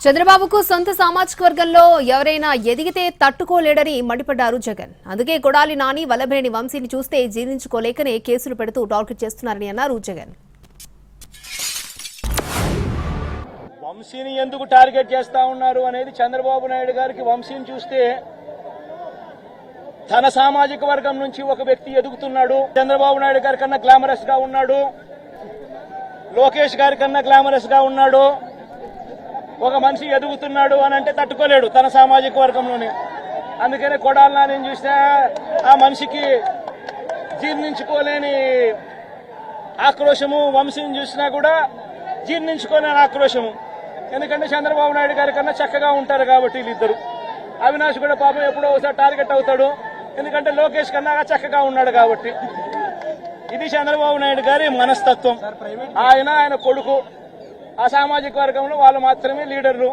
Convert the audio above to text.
చంద్రబాబుకు సొంత సామాజిక వర్గంలో ఎవరైనా ఎదిగితే తట్టుకోలేడని మండిపడ్డారు జగన్. అందుకే కొడాలి నాని, వల్లభనేని వంశీని చూస్తే జీర్ణించుకోలేకనే కేసులు పెడుతూ టార్గెట్ చేస్తున్నారని అన్నారు జగన్. వంశీని ఎందుకు టార్గెట్ చేస్తా ఉన్నారు అనేది చంద్రబాబు నాయుడు గారికి వంశీని చూస్తే తన సామాజిక వర్గం నుంచి ఒక వ్యక్తి ఎదుగుతున్నాడు. చంద్రబాబు నాయుడు గారి కన్నా గ్లామరస్ గా ఉన్నాడు, లోకేష్ గారి కన్నా గ్లామరస్ గా ఉన్నాడు. ఒక మనిషి ఎదుగుతున్నాడు అని అంటే తట్టుకోలేడు తన సామాజిక వర్గంలోనే. అందుకనే కొడాలి నాని చూస్తే ఆ మనిషికి జీర్ణించుకోలేని ఆక్రోశము, వంశీని చూసినా కూడా జీర్ణించుకోలేని ఆక్రోశము. ఎందుకంటే చంద్రబాబు నాయుడు గారి కన్నా చక్కగా ఉంటారు కాబట్టి వీళ్ళిద్దరు. అవినాష్ కూడా పాపం ఎప్పుడో ఒకసారి టార్గెట్ అవుతాడు, ఎందుకంటే లోకేష్ కన్నా చక్కగా ఉన్నాడు కాబట్టి. ఇది చంద్రబాబు నాయుడు గారి మనస్తత్వం. ఆయన కొడుకు ఆ సామాజిక వర్గంలో వాళ్ళు మాత్రమే లీడర్లు.